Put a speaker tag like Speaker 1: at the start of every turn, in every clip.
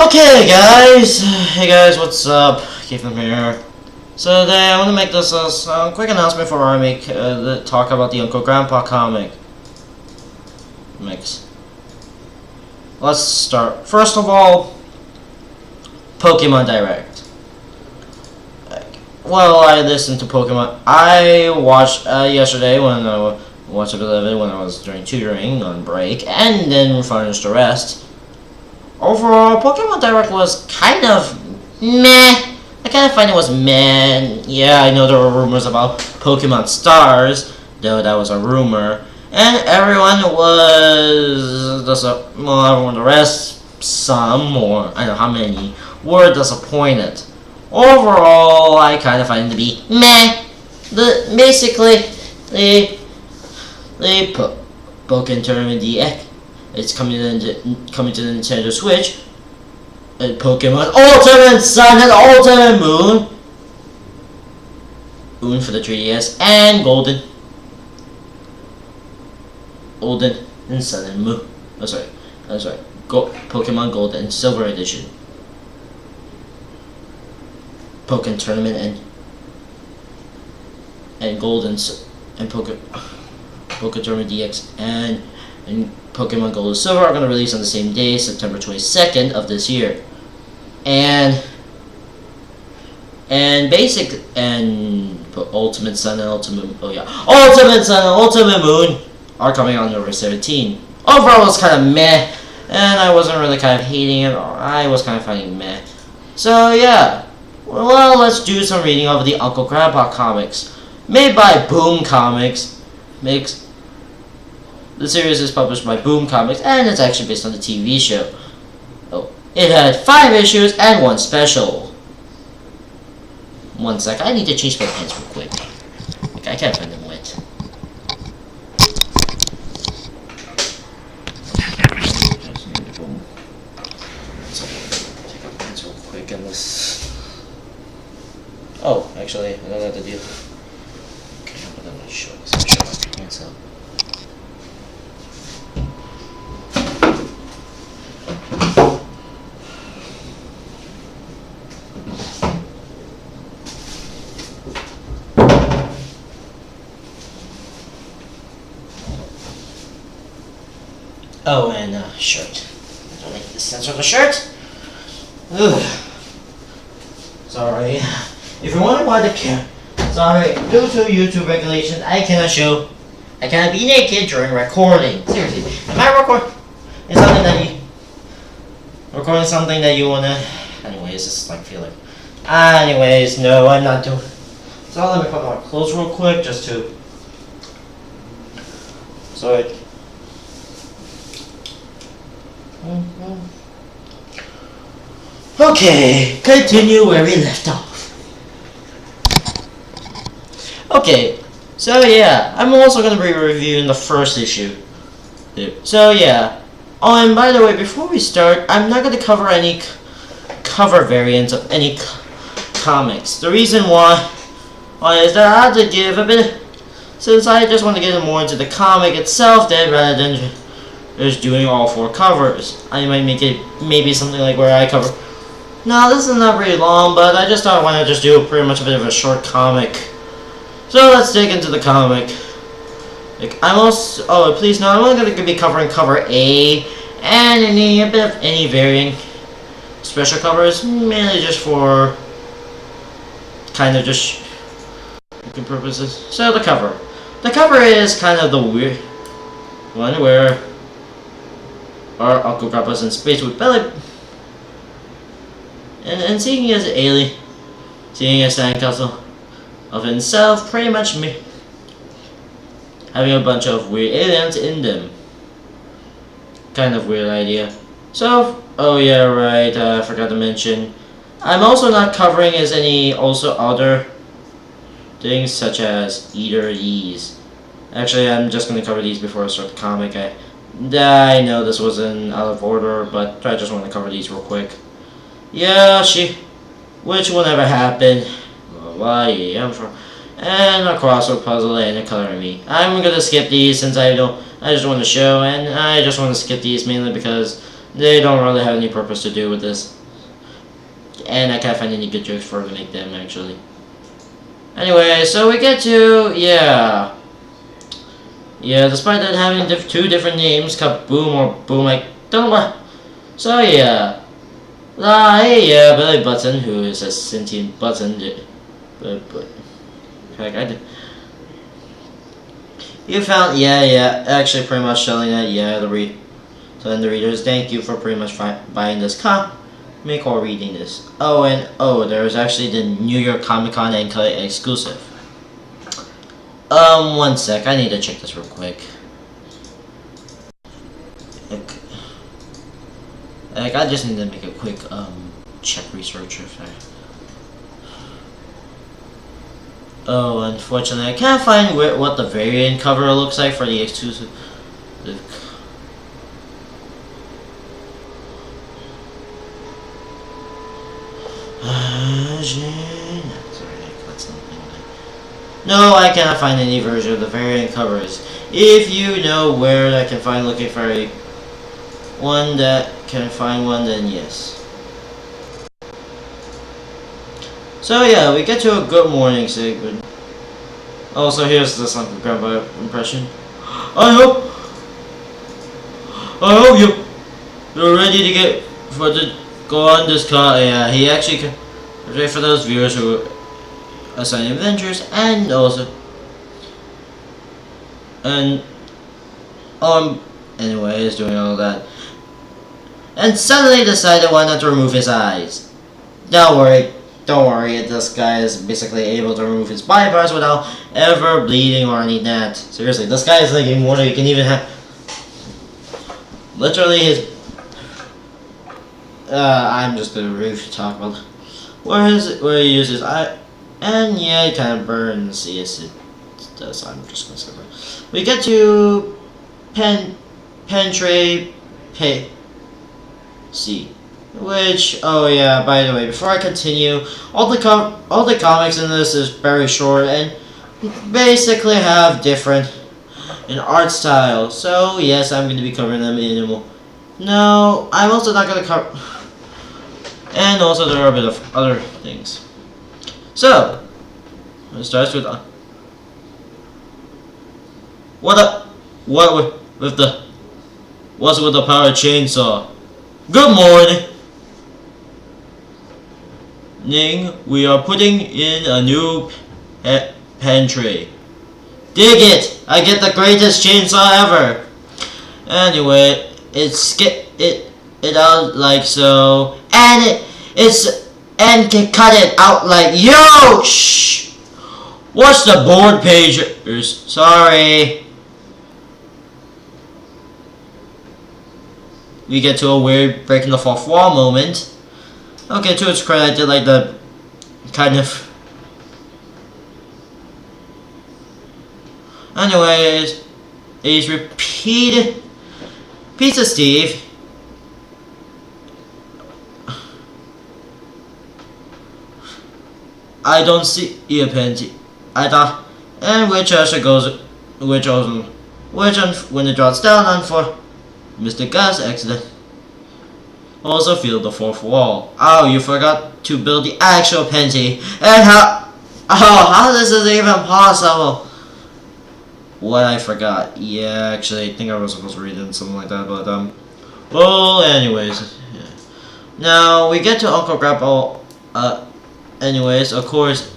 Speaker 1: Okay, guys. Hey guys, what's up? Keithan here. So today I want to make this a quick announcement before I make talk about the Uncle Grandpa comic mix. Let's start. First of all, Pokemon Direct. Well, I listened to Pokemon. I watched yesterday when I watched a bit of it when I was during tutoring on break, and then finished the rest. Overall, Pokemon Direct was kind of meh. I kind of find it was meh. Yeah, I know there were rumors about Pokemon Stars, though that was a rumor. And everyone was, everyone, the rest, some, or I don't know how many, were disappointed. Overall, I kind of find it to be meh. Basically, the Pokemon Tournament DX. It's coming to the Nintendo Switch. And Pokemon Ultimate Sun and Ultimate Moon for the 3DS, and Golden and Sun and Moon. I'm sorry. Pokemon Gold and Silver Edition. Pokemon Tournament and Gold and Pokemon Tournament DX and Pokemon Gold and Silver are going to release on the same day, September 22nd of this year. And Ultimate Sun and Ultimate Moon are coming on November 17. Overall, it was kind of meh, and I wasn't really kind of hating it, or I was kind of finding meh. So yeah, well, let's do some reading of the Uncle Grandpa comics, made by Boom Comics. The series is published by Boom Comics, and it's actually based on the TV show. Oh, it had 5 issues and 1 special. One sec, I need to change my pens real quick. Okay, I can't find them wet. Just need to boom. So, take out pens real quick and this. Oh, actually, I know that to do. Okay, I'm gonna show my pants up. Oh, and shirt. I don't like the sense of the shirt. Ugh. Sorry. If you wonder why the sorry, due to YouTube regulations, I cannot be naked during recording. Seriously, am I recording something that you wanna? Anyways, it's like feeling. Anyways, no, I'm not doing. So let me put my clothes real quick, just to. Sorry. Okay, continue where we left off. Okay, so yeah, I'm also going to be reviewing the first issue. So yeah, oh, and by the way, before we start, I'm not going to cover any cover variants of any comics. The reason why is that I have to give a bit, since I just want to get more into the comic itself, then rather than just doing all 4 covers. I might make it maybe something like where I cover. No, this is not very long, but I just thought I want to just do pretty much a bit of a short comic. So let's dig into the comic. I'm also, please know, I'm only going to be covering cover A and a bit of any varying special covers, mainly just for kind of just purposes. So the cover is kind of the weird one where our Uncle Grandpa's in space with Belly, and seeing as alien, seeing a sandcastle of himself, pretty much me having a bunch of weird aliens in them. Kind of weird idea. So, oh yeah, right. I forgot to mention, I'm also not covering as any also other things such as either of these. Actually, I'm just gonna cover these before I start the comic. I know this wasn't out of order, but I just want to cover these real quick. Yeah, which will never happen. Why? Yeah, I'm sure. And a crossword puzzle and a color me. I'm gonna skip these since I just want to show, and I just want to skip these mainly because They don't really have any purpose to do with this. And I can't find any good jokes for to make them, actually. Anyway, so we get to, yeah. Yeah, despite that having two different names, Kaboom or Boom, I don't know what. So, yeah. Hey, yeah, Billy Button, who is a sentient button. But heck, I did. You found, yeah, actually pretty much telling that, yeah, telling the readers, thank you for pretty much buying this comic or reading this. Oh, and, there was actually the New York Comic Con and exclusive. One sec, I need to check this real quick. Like, I just need to make a quick, check research if I... Oh, unfortunately, I can't find what the variant cover looks like for the exclusive... No, I cannot find any version of the variant covers. If you know where I can find looking for one that can find one, then yes. So yeah, we get to a good morning segment. Also, here's this Uncle Grandpa impression. I hope you're ready to go on this car. Yeah, he actually can. For those viewers who are signing Avengers, and also anyways, doing all that, and suddenly decided why not to remove his eyes. Don't worry, this guy is basically able to remove his body parts without ever bleeding or any that. Seriously, this guy is like immortal. You can even have literally his. I'm just gonna briefly talk about where he uses eye, and yeah, it kind of burns. Yes, it does. I'm just gonna say that. We get to Pentray C. Which, oh yeah, by the way, before I continue, all the comics in this is very short and basically have different in art style. So yes, I'm going to be covering them in No, I'm also not going to cover, and also there are a bit of other things. So it starts with what's with the power chainsaw? Good morning. We are putting in a new pantry. Dig it! I get the greatest chainsaw ever. Anyway, it out like so, and can cut it out like yo. Shh. Watch the board pages. Sorry. We get to a weird breaking the fourth wall moment. Okay, to its credit, I did like the kind of. Anyways, he's repeated. Pizza Steve. I don't see a penty. I thought, and which usher goes, when it drops down on for Mr. Gus accident. Also feel the fourth wall. Oh, you forgot to build the actual Penty. And how this is even possible? What I forgot. Yeah, actually, I think I was supposed to read it something like that, but well, anyways. Yeah. Now we get to Uncle Grandpa. Anyways, of course,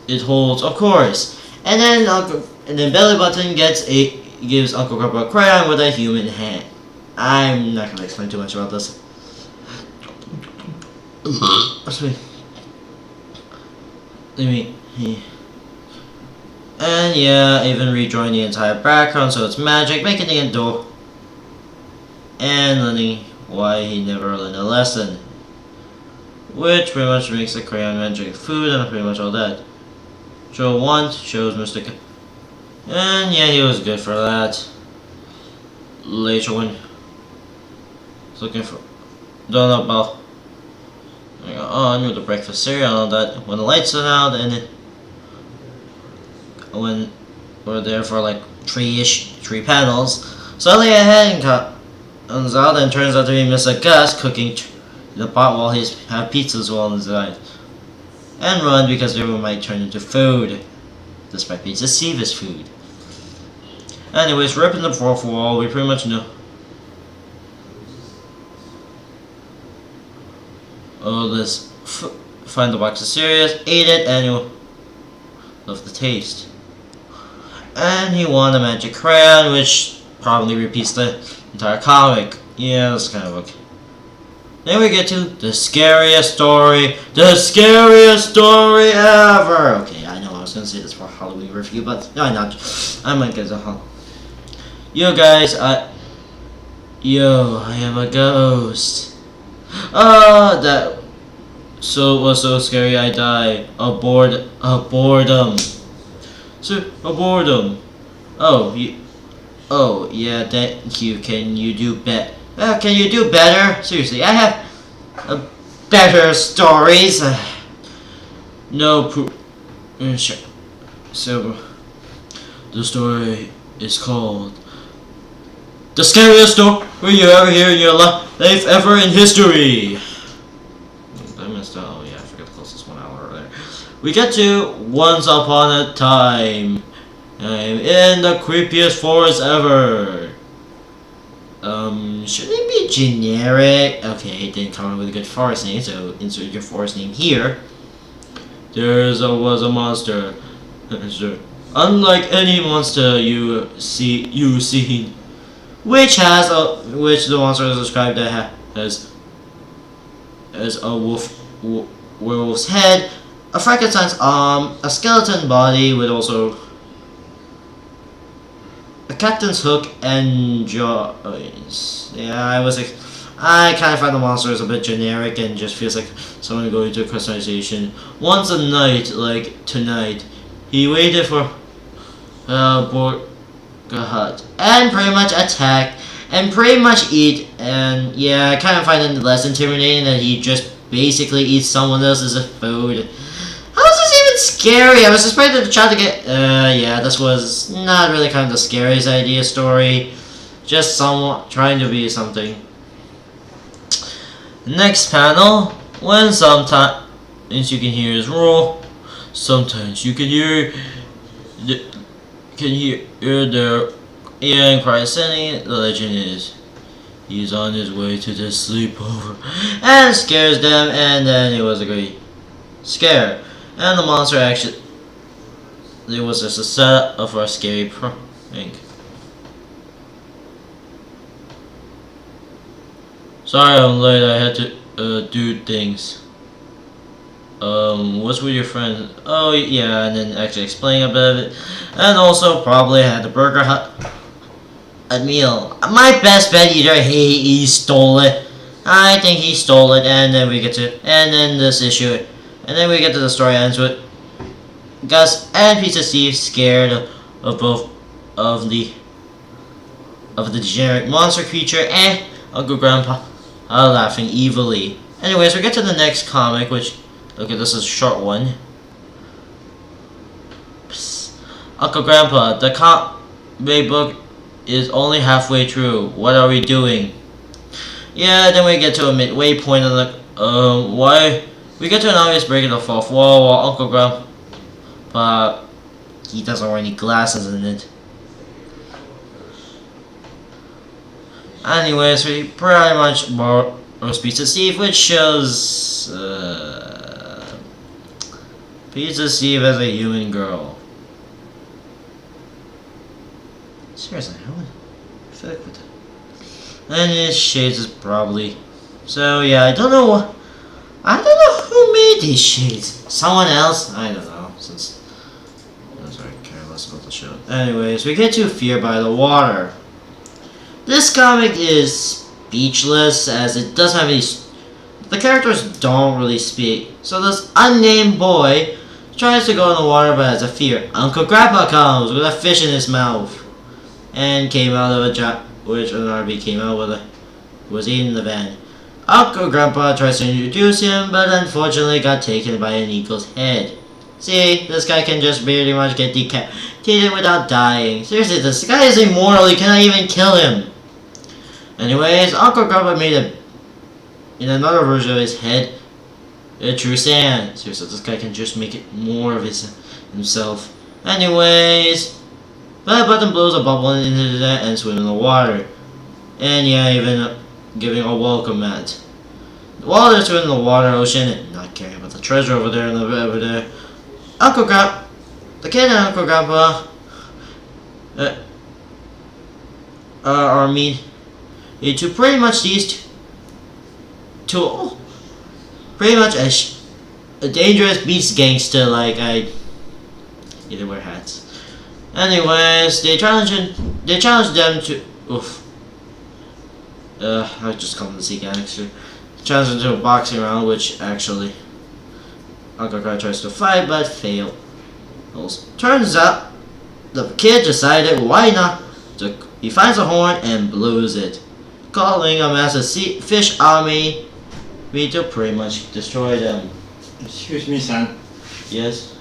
Speaker 1: it holds, of course, and then Belly Button gives Uncle Grandpa a crayon with a human hand. I'm not gonna explain too much about this. And yeah, even redrawing the entire background so it's magic, making the door, and learning why he never learned a lesson, which pretty much makes the crayon magic food and pretty much all that. Show 1 shows Mr. And yeah, he was good for that. Later when he's looking for, don't know about. On with the breakfast cereal and all that. When the lights are out, and when we're there for like 3 panels, suddenly a hand out and turns out to be Mr. Gus cooking in the pot while he have pizzas while inside. And run because the room might turn into food. Despite Pizza Steve is food. Anyways, ripping the fourth wall, we pretty much know. Oh, let's find the box of cereals, ate it, and you'll love the taste. And he won a magic crayon, which probably repeats the entire comic. Yeah, that's kind of okay. Then we get to the scariest story ever. Okay, I know I was gonna say this for a Halloween review, but no, I'm not. I might get a Halloween. Yo guys, I am a ghost. That was so scary. I died. A boredom. So a boredom. Oh yeah, thank you. Can you do better? Seriously, I have better stories. No proof. Sure. So the story is called "The Scariest Story You Ever Hear in Your Life Ever in History." I missed out. Oh yeah, I forgot to close this 1 hour there. We get to Once Upon a Time. I'm in the creepiest forest ever. Should it be generic? Okay, it didn't come up with a good forest name, so insert your forest name here. Was a monster. Unlike any monster you see, which the monster is described as a werewolf's head, a Frankenstein's arm, a skeleton body with also a captain's hook and jaws. Yeah, I kind of find the monster is a bit generic and just feels like someone going to a customization. Once a night, like tonight, he waited for Borga Hut and pretty much attack and pretty much eat. And yeah, I kind of find it less intimidating that he just basically eats someone else's food. How is this even scary? I was expecting the child to get. Yeah, this was not really kind of the scariest idea story. Just someone trying to be something. Next panel. When sometimes you can hear his roar, sometimes you can hear their and cry sending. The legend is he's on his way to the sleepover and scares them, and then it was a great scare. And the monster actually, it was just a setup for a scary prank. Sorry I'm late, I had to do things. What's with your friend? Oh yeah, and then actually explain a bit of it. And also probably had the Burger Hut a meal. My best bet either he stole it. I think he stole it, and then we get to, and then this issue. And then we get to the story ends with Gus and Pizza Steve scared of both of the degenerate monster creature and Uncle Grandpa laughing evilly. Anyways, we get to the next comic, which, okay, this is a short one. Psst. Uncle Grandpa, the comic book is only halfway through. What are we doing? Yeah, then we get to a midway point of the why. We get to an obvious break in the fourth wall while Uncle Grandpa, he doesn't wear any glasses in it. Anyways, we pretty much borrow Pizza Steve, which shows Pizza Steve as a human girl. Seriously, how would I feel like with that? And his shades is probably. So yeah, I don't know who made these shades. Someone else? I don't know, since I was very careless about the show. Anyways, we get to Fear by the Water. This comic is speechless as it doesn't have any. The characters don't really speak. So this unnamed boy tries to go in the water but has a fear. Uncle Grandpa comes with a fish in his mouth and came out of a jar, which an RB came out with was eating the van. Uncle Grandpa tries to introduce him, but unfortunately got taken by an eagle's head. See, this guy can just pretty much get decapitated without dying. Seriously, this guy is immortal, you cannot even kill him. Anyways, Uncle Grandpa made in another version of his head, a true sand. Seriously, this guy can just make it more of himself. Anyways, Belly Button blows a bubble into that and swim in the water. And yeah, even giving a welcome mat. While they're swimming in the water ocean and not caring about the treasure over there and over there, the kid and Uncle Grandpa are mean to pretty much these two, pretty much a dangerous beast gangster. Like they wear hats. Anyways, they challenge them to I just call them the sea gangster. Challenge them to a boxing round, which actually Uncle Grandpa tries to fight but fails. Turns out the kid decided why not. He finds a horn and blows it, calling a massive fish army to pretty much destroy them.
Speaker 2: Excuse me, son.
Speaker 1: Yes?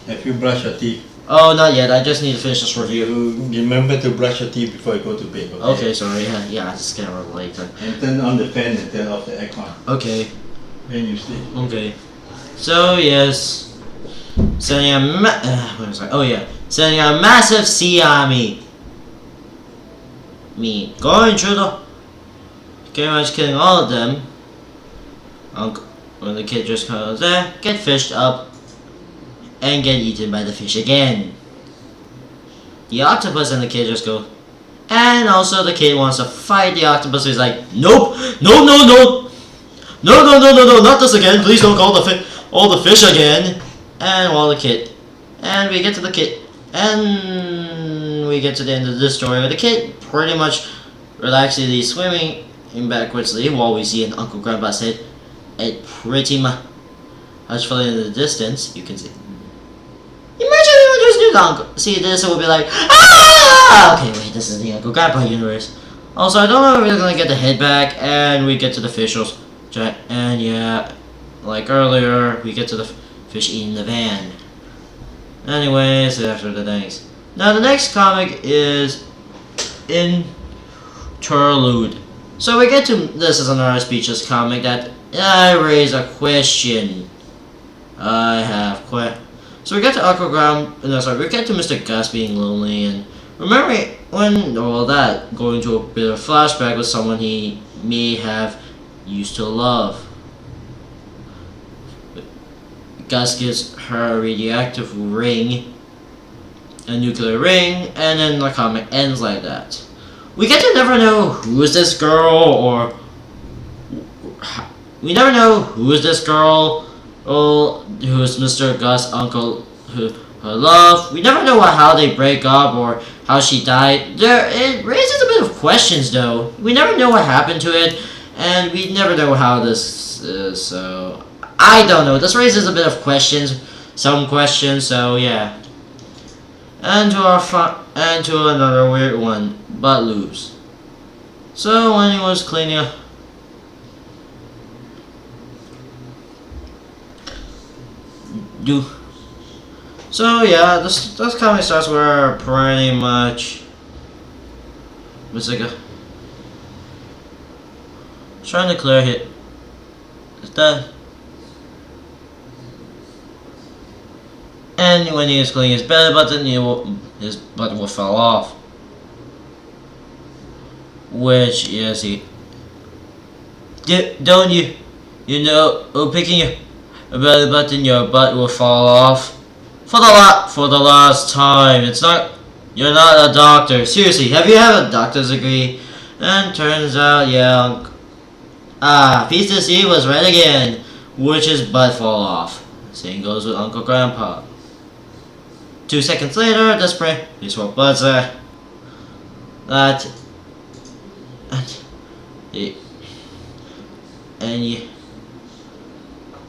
Speaker 2: Have you brushed your teeth?
Speaker 1: Oh, not yet. I just need to finish this review.
Speaker 2: You remember to brush your teeth before you go to bed, okay?
Speaker 1: Okay, sorry. Yeah, I just can't remember later.
Speaker 2: And turn on the fan and turn off the aircon.
Speaker 1: Okay.
Speaker 2: Then you sleep.
Speaker 1: Okay. So, yes. Sending a massive sea army. Going through pretty much killing all of them. When the kid just comes there, get fished up, and get eaten by the fish again. The octopus and the kid just go, and also the kid wants to fight the octopus. So he's like, nope, no, not this again. Please don't call the fish again. And we get to the kid, and we get to the end of this story where the kid pretty much relaxedly swimming in backwardsly while we see an Uncle Grandpa's head. It pretty much falling in the distance. You can see. Imagine if we just did Uncle. See this, it would be like, ah! Okay, wait, this is the Uncle Grandpa universe. Also, I don't know if we're gonna get the head back, and we get to the officials. And yeah, like earlier, we get to the fish eating the van. Anyways, after the things. Now the next comic is Interlude. So we get to this is another speechless comic that I raise a question. So we get to we get to Mr. Gus being lonely and remembering when all that going to a bit of flashback with someone he may have used to love. Gus gives her a radioactive ring, a nuclear ring, and then the comic ends like that. We get to never know who is this girl, or we never know who is this girl, or who is Mr. Gus' uncle, her love. We never know how they break up or how she died. It raises a bit of questions, though. We never know what happened to it, and we never know how this is. So I don't know. This raises a bit of questions, some questions. So yeah. And to another weird one, but lose. So when he was cleaning up, so yeah, this comic starts where pretty much it's like trying to clear hit. Is that? And when he was cleaning his belly button, his button will fall off. Which, yes, don't you know, picking your belly button, your butt will fall off. For the last time. You're not a doctor. Seriously, have you had a doctor's degree? And turns out, yeah, Piece to see was right again. Which his butt fall off. Same goes with Uncle Grandpa. 2 seconds later, the spray, he swap butts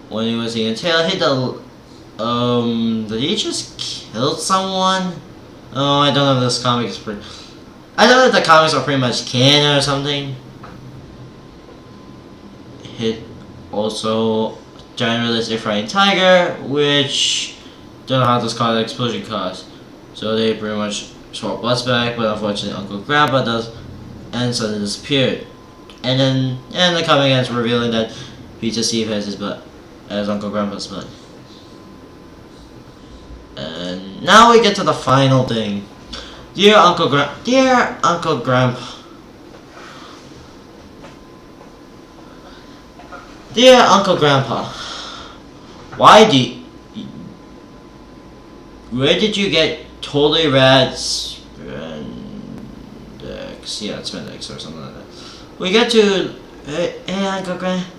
Speaker 1: when he was in tail, hit did he just kill someone? Oh, I don't know if this comic is I don't know if the comics are pretty much canon or something. Hit also giant realistic flying tiger, which don't know how this caused the explosion caused. So they pretty much swap butts back, but unfortunately Uncle Grandpa does, and suddenly disappeared. And then the comic ends revealing that Peter Steve has his butt as Uncle Grandpa's butt. And now we get to the final thing. Dear Uncle Grandpa, Dear Uncle Grandpa, where did you get totally rad spandex? Yeah, it's spandex or something like that. We get to, hey Uncle Grandpa.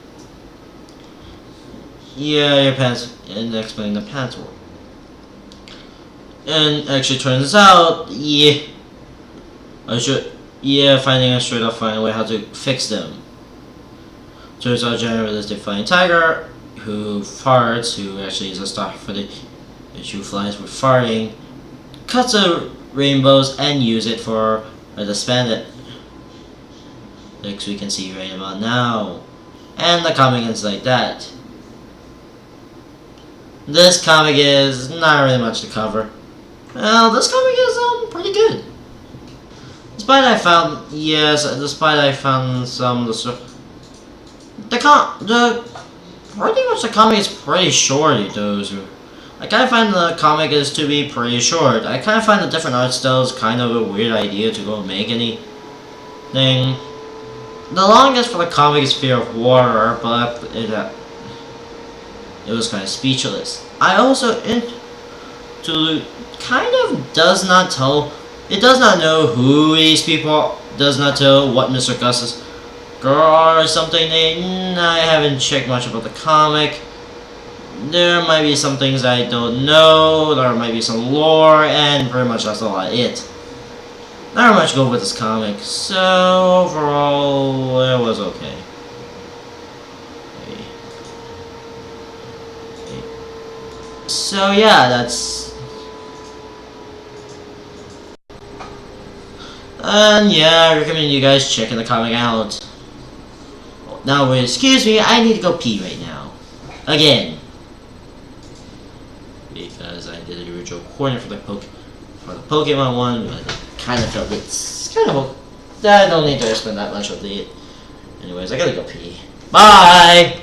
Speaker 1: Yeah, your pants, and explaining the pants were. And actually turns out, finding a straight up find a way how to fix them. Turns out General is defying Tiger, who farts, who actually is a star for the issue flies with farting, cuts the rainbows and use it for the spandex. Like we can see right about now. And the comic ends like that. This comic is not really much to cover. Well, this comic is pretty good. Despite I found some of the stuff. Pretty much the comic is pretty short. I kind of find the comic is to be pretty short. I kind of find the different art styles kind of a weird idea to go make anything. The longest for the comic is Fear of Water, but it was kind of speechless. I also kind of does not know who these people, does not tell what Mr. Gus's girl or something. I haven't checked much about the comic. There might be some things I don't know, there might be some lore, and pretty much that's all it. Not much good with this comic, so overall it was okay. So yeah, that's... And yeah, I recommend you guys checking the comic out. Now, excuse me, I need to go pee right now. Again. Because I did the original recording for the Pokemon one, but it kind of felt it's kind of... I don't need to spend that much of it. Anyways, I gotta go pee. Bye!